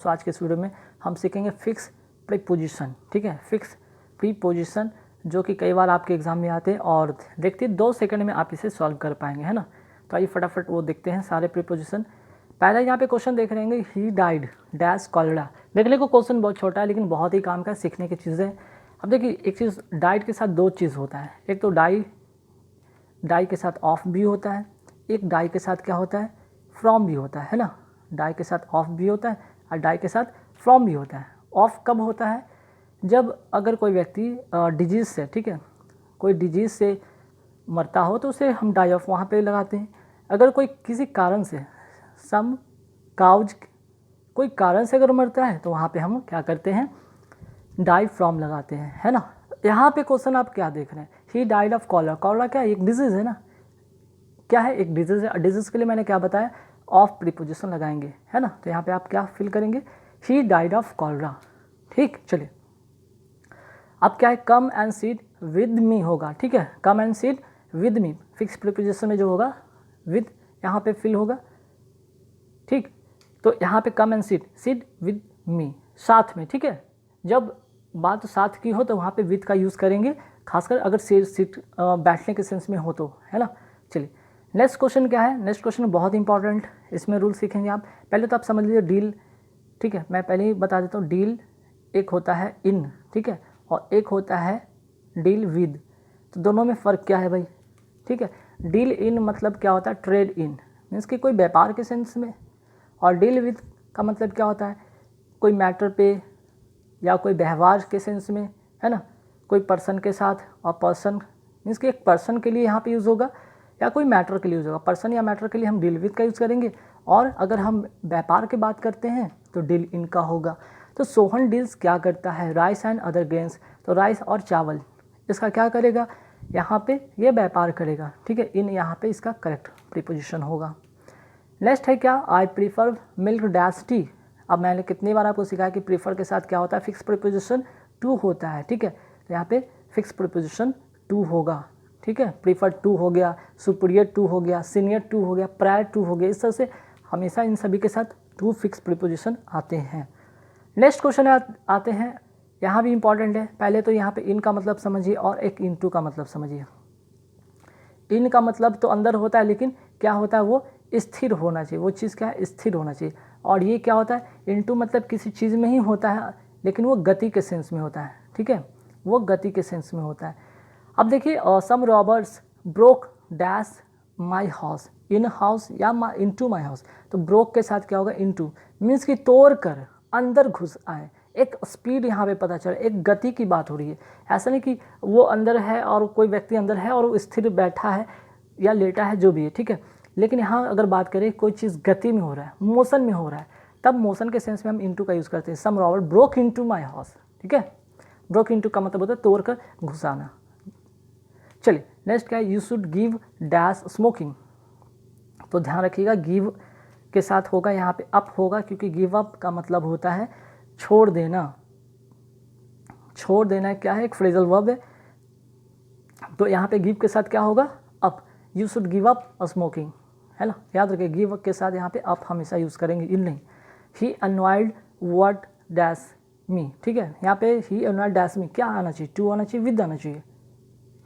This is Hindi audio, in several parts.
तो आज के इस वीडियो में हम सीखेंगे फिक्स प्रीपोजिशन। ठीक है, फिक्स प्रीपोजिशन जो कि कई बार आपके एग्जाम में आते हैं और देखते 2 सेकंड में आप इसे सॉल्व कर पाएंगे, है ना। तो आइए फटाफट वो देखते हैं सारे प्रीपोजिशन। पहले यहाँ पे क्वेश्चन देख रहे हैं, ही डाइड डैश कॉलेरा। देखने को क्वेश्चन बहुत छोटा है लेकिन बहुत ही काम का सीखने की चीज़ें। अब देखिए, एक चीज़ डाइड के साथ 2 चीज़ होता है, एक तो डाई के साथ ऑफ भी होता है, एक डाई के साथ क्या होता है, फ्रॉम भी होता है ना। डाई के साथ ऑफ भी होता है और डाई के साथ फ्रॉम भी होता है। ऑफ कब होता है, जब अगर कोई व्यक्ति डिजीज़ से, ठीक है, कोई डिजीज़ से मरता हो तो उसे हम डाई ऑफ वहाँ पे लगाते हैं। अगर कोई किसी कारण से सम काउज कोई कारण से अगर मरता है तो वहाँ पे हम क्या करते हैं, डाई फ्रॉम लगाते हैं, है ना। यहाँ पे क्वेश्चन आप क्या देख रहे हैं, he died of cholera. Cholera क्या है, एक डिजीज़ है ना, क्या है, एक डिजीज़ है। डिजीज़ के लिए मैंने क्या बताया, ऑफ प्रीपोजिशन लगाएंगे, है ना। तो यहाँ पे आप क्या फिल करेंगे, ही डाइड ऑफ कॉलरा। ठीक, चलिए अब क्या है, come and seat with me होगा। ठीक है, come and seat with me, fix preposition में जो होगा विद यहाँ पे फिल होगा। ठीक, तो यहाँ पे come and seat with me, साथ में। ठीक है, जब बात साथ की हो तो वहाँ पे विद का यूज़ करेंगे, खासकर अगर सीट बैठने के सेंस में हो तो, है ना। चलिए नेक्स्ट क्वेश्चन क्या है, नेक्स्ट क्वेश्चन बहुत इंपॉर्टेंट, इसमें रूल सीखेंगे आप। पहले तो आप समझ लीजिए डील, ठीक है, मैं पहले ही बता देता हूँ। डील एक होता है इन, ठीक है, और एक होता है डील विद। तो दोनों में फ़र्क क्या है भाई, ठीक है। डील इन मतलब क्या होता है, ट्रेड इन, मीन्स कि कोई व्यापार के सेंस में। और डील विद का मतलब क्या होता है, कोई मैटर पे या कोई व्यवहार के सेंस में, है ना। कोई पर्सन के साथ, और पर्सन मीन्स कि एक पर्सन के लिए यहाँ पे यूज़ होगा या कोई मैटर के लिए यूज़ होगा। पर्सन या मैटर के लिए हम डील विद का यूज़ करेंगे, और अगर हम व्यापार की बात करते हैं तो डील इन का होगा। तो सोहन डील्स क्या करता है, राइस एंड अदर ग्रेन्स। तो राइस और चावल, इसका क्या करेगा, यहाँ पे ये व्यापार करेगा। ठीक है, इन यहाँ पे इसका करेक्ट प्रीपोजिशन होगा। नेक्स्ट है क्या, I prefer milk dash T. अब मैंने कितनी बार आपको सिखाया कि प्रीफर के साथ क्या होता है, फिक्स प्रीपोजिशन टू होता है। ठीक है, तो यहाँ पे फिक्स प्रीपोजिशन टू होगा। ठीक है, प्रीफर टू हो गया, सुपीरियर टू हो गया, सीनियर टू हो गया, प्रायर टू हो गया। इस तरह से हमेशा इन सभी के साथ टू फिक्स प्रीपोजिशन आते हैं। नेक्स्ट क्वेश्चन आते हैं, यहाँ भी इंपॉर्टेंट है। पहले तो यहाँ पे इन का मतलब समझिए और एक इन टू का मतलब समझिए। इन का मतलब तो अंदर होता है, लेकिन क्या होता है, वो स्थिर होना चाहिए, वो चीज़ क्या है, स्थिर होना चाहिए। और ये क्या होता है, इनटू मतलब किसी चीज़ में ही होता है, लेकिन वो गति के सेंस में होता है। ठीक है, वो गति के सेंस में होता है। अब देखिए, some robbers broke dash my house, in house या इनटू माई हाउस। तो ब्रोक के साथ क्या होगा, इनटू, मीन्स कि तोड़ कर अंदर घुस आए। एक स्पीड यहाँ पे पता चला, एक गति की बात हो रही है। ऐसा नहीं कि वो अंदर है और कोई व्यक्ति अंदर है और वो स्थिर बैठा है या लेटा है, जो भी है। ठीक है, लेकिन यहाँ अगर बात करें कोई चीज़ गति में हो रहा है, मोशन में हो रहा है, तब मोशन के सेंस में हम इनटू का यूज़ करते हैं। Some robber broke into my house. ठीक है, ब्रोक इनटू का मतलब होता है तोड़ कर घुसाना। चलिए नेक्स्ट क्या है, you should give dash smoking. तो ध्यान रखिएगा, गिव के साथ होगा यहाँ पे अप होगा, क्योंकि गिव अप का मतलब होता है छोड़ देना। छोड़ देना क्या है, एक फ्रेजल वर्ब है। तो यहाँ पे गिव के साथ क्या होगा, up. You should give up smoking, है ना, याद रखिए। गिव के साथ यहाँ पे अप हमेशा यूज़ करेंगे, इन नहीं। ही अनवाइड व्हाट डैश मी। ठीक है, यहाँ पे ही अनवाइड डैश मी क्या आना चाहिए, टू आना चाहिए, विद आना चाहिए।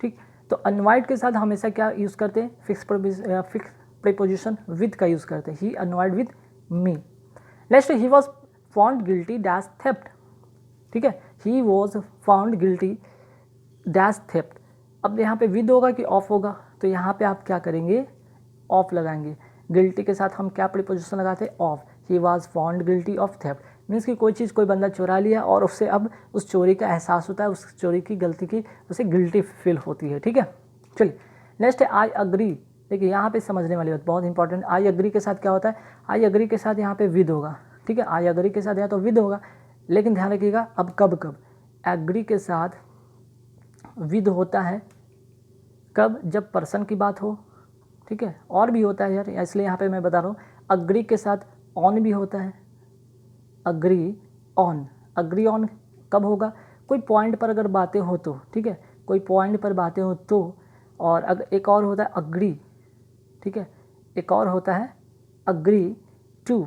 ठीक, तो अनवाइड के साथ हमेशा क्या यूज़ करते हैं, फिक्स प्रीपोजिशन विद का यूज़ करते हैं। He annoyed with me. Next, he was found guilty dash theft. ठीक है, he was found guilty dash theft. अब यहाँ पे विद होगा कि ऑफ होगा, तो यहाँ पे आप क्या करेंगे, ऑफ लगाएंगे। गिल्टी के साथ हम क्या प्रीपोजिशन लगाते हैं, of. He was found guilty of theft, means कि कोई चीज़ कोई बंदा चुरा लिया और उससे अब उस चोरी का एहसास होता है, उस चोरी की गलती की उसे गिल्टी फील होती है। ठीक है, चलिए नेक्स्ट है आई अग्री। देखिए यहाँ पे समझने वाली बात बहुत इंपॉर्टेंट, आई अग्री के साथ क्या होता है, आई अग्री के साथ यहाँ पे विद होगा। ठीक है, आई अग्री के साथ यहाँ तो विद होगा, लेकिन ध्यान रखिएगा अब कब कब एग्री के साथ विद होता है, कब, जब पर्सन की बात हो। ठीक है, और भी होता है यार, इसलिए यहाँ पे मैं बता रहा हूँ। अग्री के साथ ऑन भी होता है, अग्री ऑन। अग्री ऑन कब होगा, कोई पॉइंट पर अगर बातें हो तो। ठीक है, कोई पॉइंट पर बातें हो तो। और अगर एक और होता है अग्री। ठीक है, एक और होता है अग्री टू।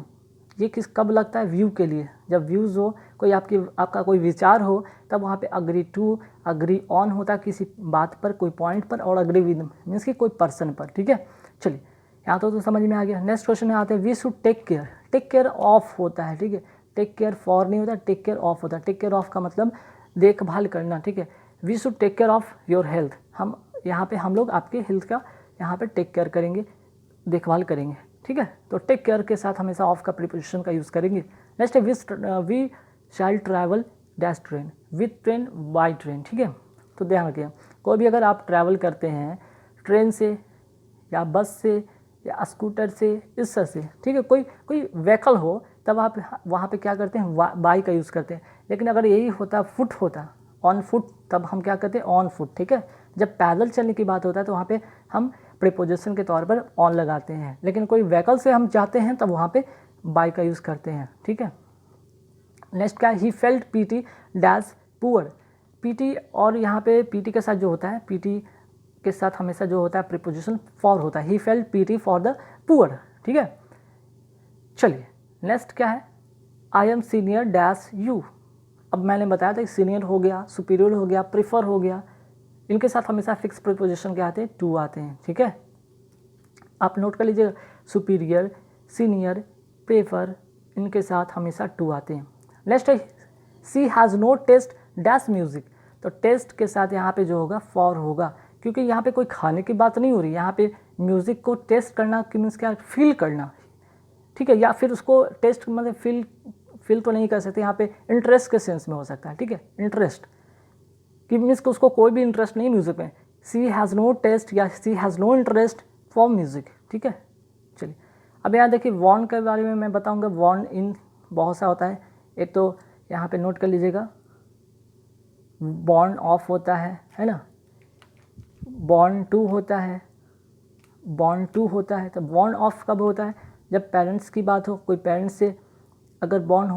ये किस कब लगता है, व्यू के लिए, जब व्यूज़ हो, कोई आपका कोई विचार हो, तब वहाँ पे अग्री टू, अग्री ऑन होता है किसी बात पर, कोई पॉइंट पर, और अग्री विद मीन्स कि कोई पर्सन पर, ठीक है। चलिए यहाँ तो समझ में आ गया। नेक्स्ट क्वेश्चन में आते हैं, we should take care. Take care of होता है, ठीक है, टेक केयर फॉर नहीं होता, टेक केयर ऑफ होता है। टेक केयर ऑफ का मतलब देखभाल करना, ठीक है। We should take care of your health, हम यहाँ पे हम लोग आपके हेल्थ का यहाँ पे टेक केयर करेंगे, देखभाल करेंगे, ठीक है। तो टेक केयर के साथ हमेशा ऑफ का प्रीपोजिशन का यूज़ करेंगे। नेक्स्ट है we shall travel dash train, with train, by train, ठीक है। तो ध्यान रखिए, कोई भी अगर आप ट्रैवल करते हैं ट्रेन से या बस से या स्कूटर से, इस तरह से, ठीक है, कोई व्हीकल हो, तब आप वहाँ पे क्या करते हैं, बाई का यूज़ करते हैं। लेकिन अगर यही होता फुट होता, ऑन फुट, तब हम क्या करते हैं, ऑन फुट, ठीक है। जब पैदल चलने की बात होता है तो वहाँ पे हम प्रीपोजिशन के तौर पर ऑन लगाते हैं, लेकिन कोई व्हीकल से हम जाते हैं तब वहाँ पे बाई का यूज़ करते हैं, ठीक है। नेक्स्ट क्या है, he felt PT dash poor. PT, और यहाँ पे पीटी के साथ जो होता है, पीटी के साथ हमेशा जो होता है प्रीपोजिशन फॉर होता है। He felt PT for the poor, ठीक है। चलिए नेक्स्ट क्या है, I M senior dash you. अब मैंने बताया था कि सीनियर हो गया, सुपीरियर हो गया, प्रीफर हो गया, इनके साथ हमेशा फिक्स प्रीपोजिशन क्या आते हैं, टू आते हैं, ठीक है। आप नोट कर लीजिएगा, सुपीरियर, सीनियर, प्रेफर, इनके साथ हमेशा टू आते हैं। नेक्स्ट है, she has no taste dash music. तो टेस्ट के साथ यहाँ पे जो होगा फॉर होगा, क्योंकि यहाँ पे कोई खाने की बात नहीं हो रही, यहाँ पे म्यूज़िक को टेस्ट करना कि मीन्स क्या, फील करना, ठीक है। या फिर उसको टेस्ट मतलब फील तो नहीं कर सकते, यहाँ पे इंटरेस्ट के सेंस में हो सकता है, ठीक है। इंटरेस्ट कि मीन्स कि उसको कोई भी इंटरेस्ट नहीं म्यूज़िक में, सी हैज़ नो टेस्ट या she has no interest for music, ठीक है। चलिए अब यहाँ देखिए, वॉर्न के बारे में मैं बताऊँगा। वॉर्न इन बहुत सा होता है, एक तो यहाँ पे नोट कर लीजिएगा, बॉर्न ऑफ होता है ना, बॉर्न टू होता है, बॉर्न टू होता है। तो बॉर्न ऑफ कब होता है, जब पेरेंट्स की बात हो, कोई पेरेंट्स से अगर बॉर्न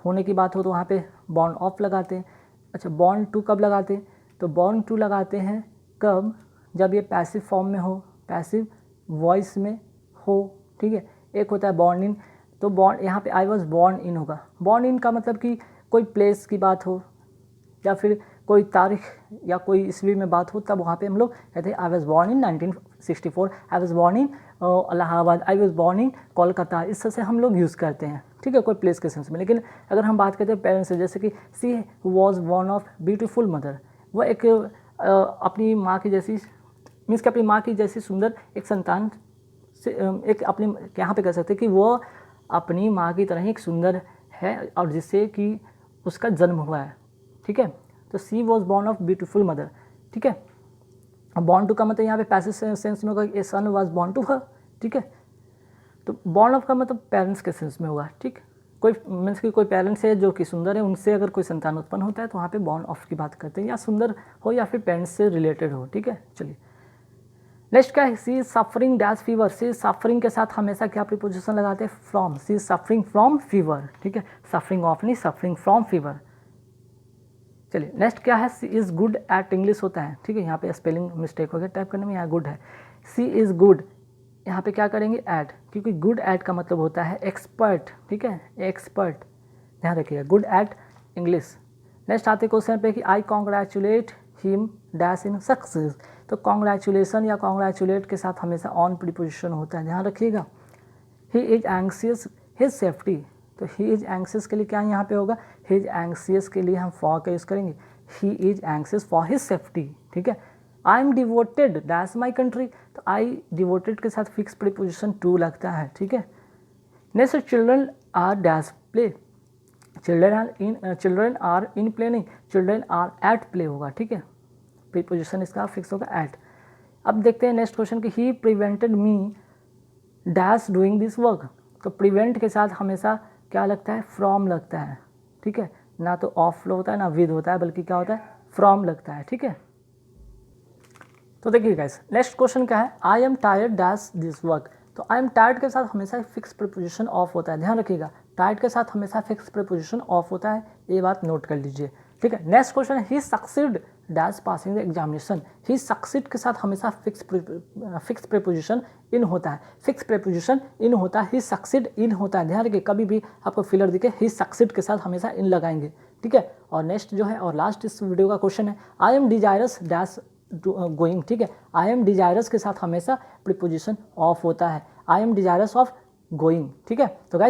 होने की बात हो तो वहाँ पे बॉर्न ऑफ लगाते हैं। अच्छा, बॉर्न टू कब लगाते हैं, तो बॉर्न टू लगाते हैं कब, जब ये पैसिव फॉर्म में हो, पैसिव वॉइस में हो, ठीक है। एक होता है बॉर्न इन, तो बॉर्न यहाँ पे आई वॉज बॉर्न इन होगा। बॉर्न इन का मतलब कि कोई प्लेस की बात हो या फिर कोई तारीख या कोई ईस्वी में बात हो, तब वहाँ पे हम लोग कहते हैं I was born in 1964, I was born in Allahabad, I was born in Kolkata, इस तरह से हम लोग यूज़ करते हैं, ठीक है, कोई प्लेस के सेंस में। लेकिन अगर हम बात करते हैं पेरेंट्स से, जैसे कि she was born of beautiful mother, वो एक अपनी माँ की जैसी, मीन्स कि अपनी माँ की जैसी सुंदर एक संतान से, एक अपनी यहाँ पे कह सकते हैं कि वो अपनी माँ की तरह ही एक सुंदर है, और जिससे कि उसका जन्म हुआ है, ठीक है। तो she was born of beautiful mother, ठीक है। बॉर्न टू का मतलब यहाँ पे पैसिव सेंस में होगा, ए सन वॉज बॉर्न टू हर, ठीक है। तो बॉर्न ऑफ का मतलब पेरेंट्स के सेंस में होगा, ठीक। कोई मीन्स कि कोई पेरेंट्स है जो कि सुंदर है, उनसे अगर कोई संतान उत्पन्न होता है तो वहाँ पे बॉर्न ऑफ की बात करते हैं, या सुंदर हो या फिर पेरेंट्स से रिलेटेड हो, ठीक है। चलिए नेक्स्ट क्या है, she suffering dash fever. She suffering के साथ हमेशा क्या प्रीपोजिशन लगाते हैं, from. She suffering from fever, ठीक है, सफरिंग ऑफ नहीं, सफरिंग फ्रॉम फीवर। चलिए नेक्स्ट क्या है, she is good at English होता है, ठीक है। यहाँ पे स्पेलिंग मिस्टेक हो गया टाइप करने में, यहाँ गुड है, सी इज़ गुड, यहाँ पे क्या करेंगे, ऐड, क्योंकि गुड ऐड का मतलब होता है एक्सपर्ट, ठीक है, एक्सपर्ट, ध्यान रखिएगा, गुड ऐट इंग्लिश। नेक्स्ट आते क्वेश्चन पे कि I congratulate him dash in success. तो कॉन्ग्रेचुलेशन या कॉन्ग्रेचुलेट के साथ हमेशा ऑन प्रीपोजिशन होता है, ध्यान रखिएगा। ही इज एंग्सियस हिज सेफ्टी, तो ही इज एंग्सियस के लिए क्या यहाँ पे होगा, ही इज एंग्सियस के लिए हम फॉर का यूज़ करेंगे, he is anxious for his safety, ठीक है। I am devoted dash my country, तो आई डिवोटेड के साथ फिक्स प्रीपोजिशन टू लगता है, ठीक है। Next, children are dash play, children are in play नहीं, चिल्ड्रन आर एट प्ले होगा, ठीक है, प्रीपोजिशन इसका फिक्स होगा एट। अब देखते हैं नेक्स्ट क्वेश्चन कि he prevented me dash doing this work. तो प्रिवेंट के साथ हमेशा क्या लगता है, फ्रॉम लगता है, ठीक है, ना तो ऑफ होता है ना विद होता है, बल्कि क्या होता है, फ्रॉम लगता है, ठीक है। तो देखिए गाइस, नेक्स्ट क्वेश्चन क्या है, I am tired dash this work. तो आई एम टायर्ड के साथ हमेशा फिक्स प्रीपोजिशन ऑफ होता है, ध्यान रखिएगा, टायर्ड के साथ हमेशा फिक्स प्रीपोजिशन ऑफ होता है, ये बात नोट कर लीजिए, ठीक है। नेक्स्ट क्वेश्चन है he succeed dash passing the examination. He succeed के साथ हमेशा फिक्स प्रीपोजिशन इन होता है, फिक्स प्रीपोजिशन इन होता है, ही सक्सीड इन होता है। ध्यान रखिए कभी भी आपको फिलर दिखे ही सक्सीड के साथ हमेशा इन लगाएंगे, ठीक है। और नेक्स्ट जो है और लास्ट इस वीडियो का क्वेश्चन है I M desirous dash going, ठीक है। आई एम डिजायरस के साथ हमेशा प्रीपोजिशन ऑफ होता है, I M desirous of going, ठीक है। तो गाइस